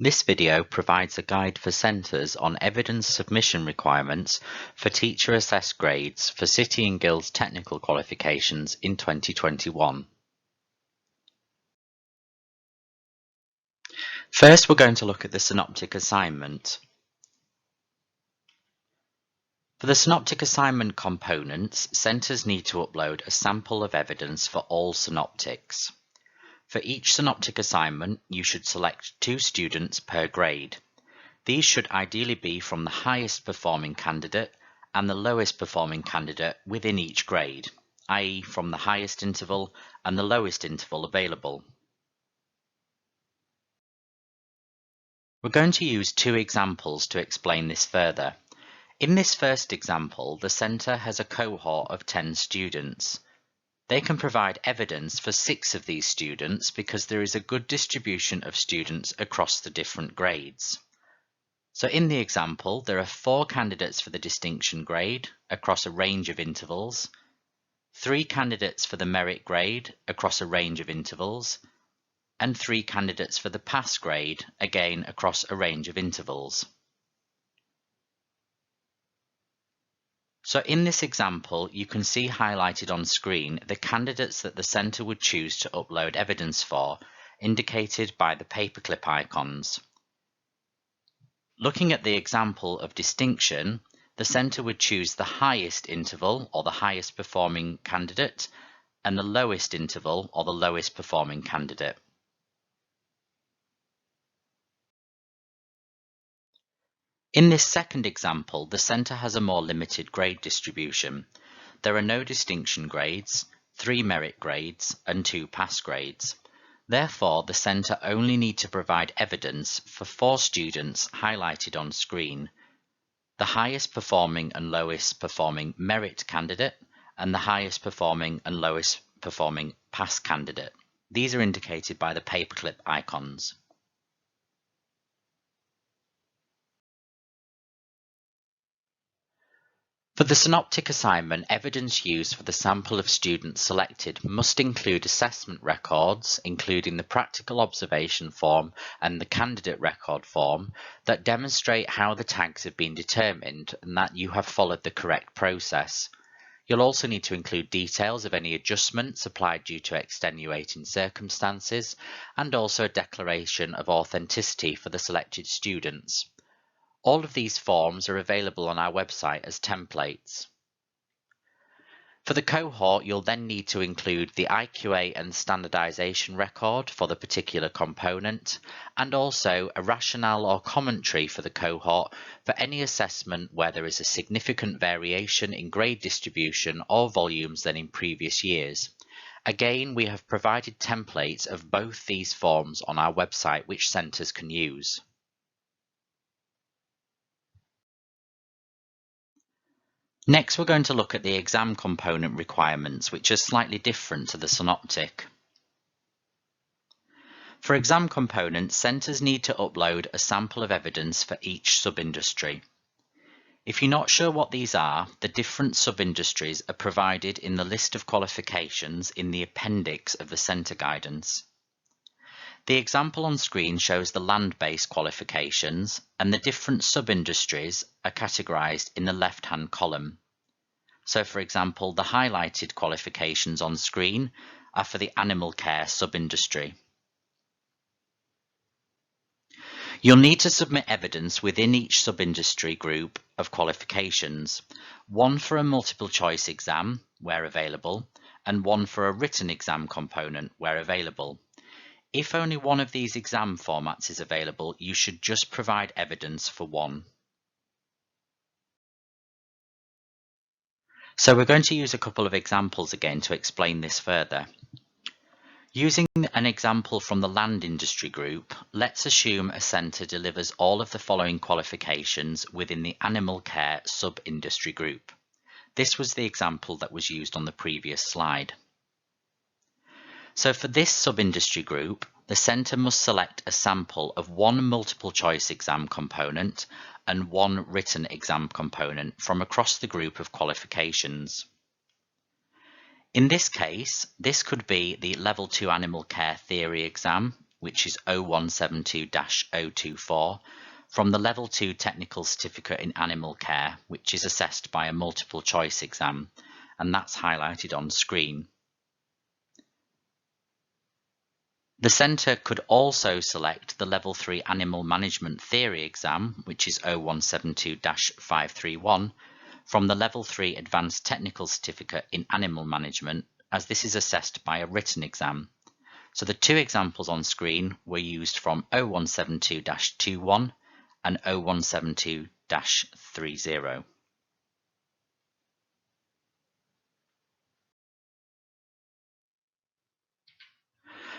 This video provides a guide for centres on evidence submission requirements for teacher-assessed grades for City and Guilds Technical Qualifications in 2021. First, we're going to look at the Synoptic Assignment. For the Synoptic Assignment components, centres need to upload a sample of evidence for all synoptics. For each synoptic assignment, you should select 2 students per grade. These should ideally be from the highest performing candidate and the lowest performing candidate within each grade, i.e. from the highest interval and the lowest interval available. We're going to use 2 examples to explain this further. In this first example, the centre has a cohort of 10 students. They can provide evidence for 6 of these students because there is a good distribution of students across the different grades. So in the example, there are 4 candidates for the distinction grade across a range of intervals, 3 candidates for the merit grade across a range of intervals, and 3 candidates for the pass grade, again across a range of intervals. So in this example, you can see highlighted on screen the candidates that the centre would choose to upload evidence for, indicated by the paperclip icons. Looking at the example of distinction, the centre would choose the highest interval, or the highest performing candidate, and the lowest interval, or the lowest performing candidate. In this second example, the centre has a more limited grade distribution. There are no distinction grades, 3 merit grades, and 2 pass grades. Therefore, the centre only need to provide evidence for 4 students highlighted on screen: the highest performing and lowest performing merit candidate, and the highest performing and lowest performing pass candidate. These are indicated by the paperclip icons. For the synoptic assignment, evidence used for the sample of students selected must include assessment records, including the practical observation form and the candidate record form, that demonstrate how the tags have been determined and that you have followed the correct process. You'll also need to include details of any adjustments applied due to extenuating circumstances, and also a declaration of authenticity for the selected students. All of these forms are available on our website as templates. For the cohort, you'll then need to include the IQA and standardization record for the particular component, and also a rationale or commentary for the cohort for any assessment where there is a significant variation in grade distribution or volumes than in previous years. Again, we have provided templates of both these forms on our website which centres can use. Next, we're going to look at the exam component requirements, which are slightly different to the synoptic. For exam components, centres need to upload a sample of evidence for each sub-industry. If you're not sure what these are, the different sub-industries are provided in the list of qualifications in the appendix of the centre guidance. The example on screen shows the land-based qualifications, and the different sub-industries are categorised in the left-hand column. So, for example, the highlighted qualifications on screen are for the animal care sub-industry. You'll need to submit evidence within each sub-industry group of qualifications, one for a multiple choice exam, where available, and one for a written exam component, where available. If only one of these exam formats is available, you should just provide evidence for one. So we're going to use a couple of examples again to explain this further. Using an example from the land industry group, let's assume a centre delivers all of the following qualifications within the animal care sub-industry group. This was the example that was used on the previous slide. So for this sub-industry group, the centre must select a sample of one multiple choice exam component and one written exam component from across the group of qualifications. In this case, this could be the Level 2 Animal Care Theory exam, which is 0172-024, from the Level 2 Technical Certificate in Animal Care, which is assessed by a multiple choice exam, and that's highlighted on screen. The centre could also select the Level 3 Animal Management Theory exam, which is 0172-531, from the Level 3 Advanced Technical Certificate in Animal Management, as this is assessed by a written exam. So the two examples on screen were used from 0172-21 and 0172-30.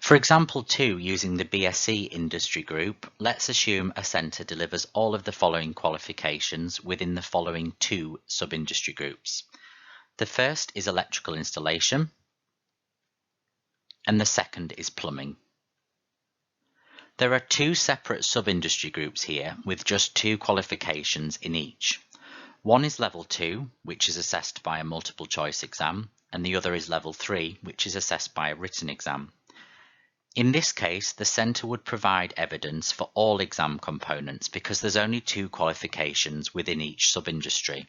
For example 2, using the BSc industry group, let's assume a centre delivers all of the following qualifications within the following two sub-industry groups. The first is electrical installation, and the second is plumbing. There are two separate sub-industry groups here with just two qualifications in each. One is Level 2, which is assessed by a multiple choice exam, and the other is Level 3, which is assessed by a written exam. In this case, the centre would provide evidence for all exam components because there's only two qualifications within each sub-industry.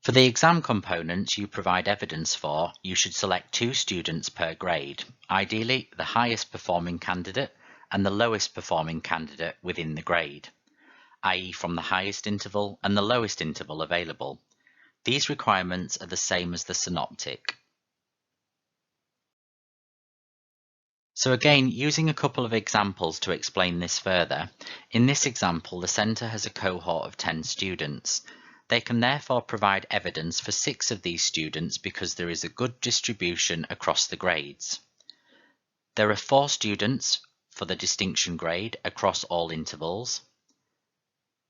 For the exam components you provide evidence for, you should select 2 students per grade, ideally the highest performing candidate and the lowest performing candidate within the grade, i.e. from the highest interval and the lowest interval available. These requirements are the same as the synoptic. So again, using a couple of examples to explain this further, in this example the centre has a cohort of 10 students. They can therefore provide evidence for 6 of these students because there is a good distribution across the grades. There are 4 students for the distinction grade across all intervals,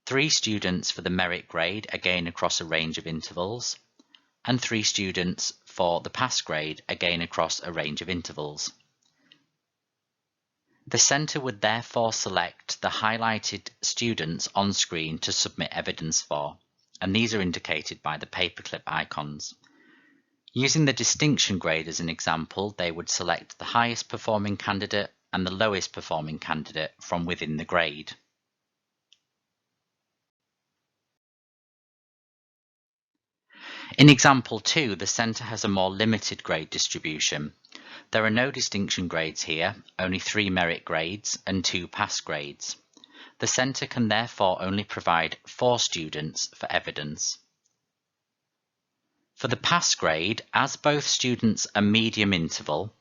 3 students for the merit grade, again across a range of intervals, and 3 students for the pass grade, again across a range of intervals. The centre would therefore select the highlighted students on screen to submit evidence for, and these are indicated by the paperclip icons. Using the distinction grade as an example, they would select the highest performing candidate and the lowest performing candidate from within the grade. In example 2, the centre has a more limited grade distribution. There are no distinction grades here, only 3 merit grades and 2 pass grades. The centre can therefore only provide 4 students for evidence. For the pass grade, as both students are medium interval,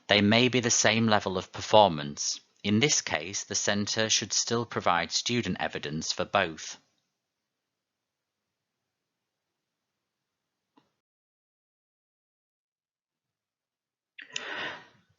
they may be the same level of performance. In this case, the centre should still provide student evidence for both.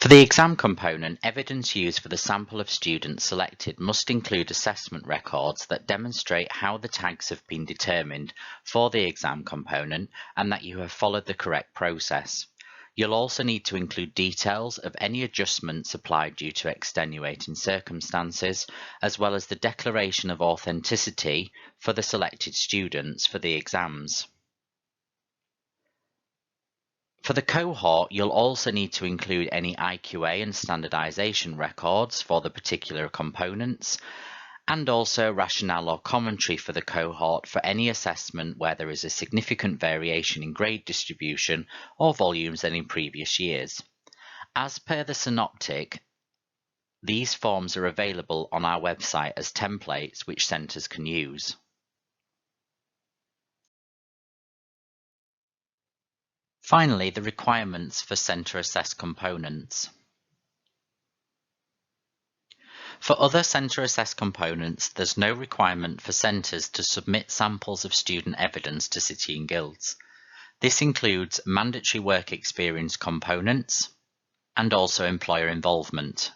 For the exam component, evidence used for the sample of students selected must include assessment records that demonstrate how the tags have been determined for the exam component and that you have followed the correct process. You'll also need to include details of any adjustments applied due to extenuating circumstances, as well as the declaration of authenticity for the selected students for the exams. For the cohort, you'll also need to include any IQA and standardization records for the particular components, and also rationale or commentary for the cohort for any assessment where there is a significant variation in grade distribution or volumes than in previous years. As per the synoptic, these forms are available on our website as templates which centres can use. Finally, the requirements for centre-assessed components. For other centre-assessed components, there's no requirement for centres to submit samples of student evidence to City and Guilds. This includes mandatory work experience components and also employer involvement.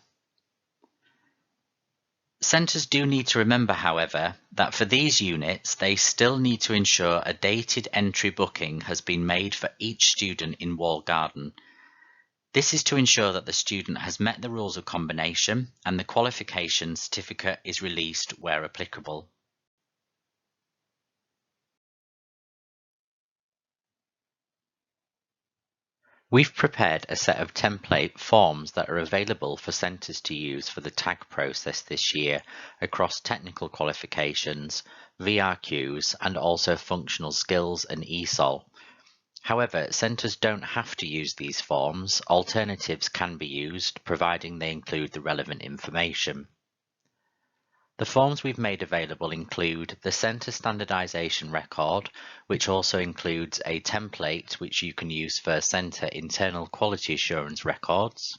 Centres do need to remember, however, that for these units, they still need to ensure a dated entry booking has been made for each student in Walled Garden. This is to ensure that the student has met the rules of combination and the qualification certificate is released where applicable. We've prepared a set of template forms that are available for centres to use for the tag process this year across technical qualifications, VRQs, and also functional skills and ESOL. However, centres don't have to use these forms. Alternatives can be used, providing they include the relevant information. The forms we've made available include the Centre Standardisation Record, which also includes a template which you can use for Centre Internal Quality Assurance Records,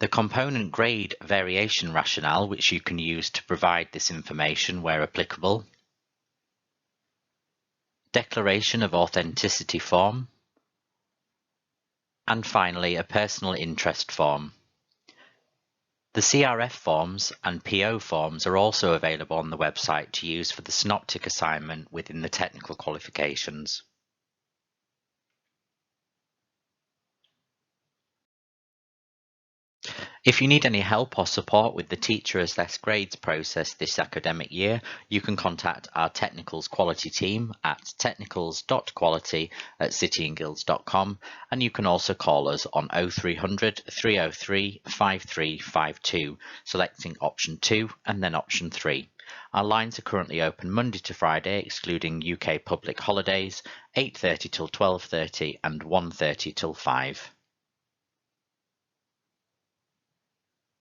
the Component Grade Variation Rationale, which you can use to provide this information where applicable, Declaration of Authenticity Form, and finally a Personal Interest Form. The CRF forms and PO forms are also available on the website to use for the Synoptic Assignment within the Technical Qualifications. If you need any help or support with the Teacher Assessed Grades process this academic year, you can contact our Technicals Quality team at technicals.quality@cityandguilds.com, and you can also call us on 0300 303 5352, selecting option 2 and then option 3. Our lines are currently open Monday to Friday, excluding UK public holidays, 8:30 till 12:30 and 1:30 till 5.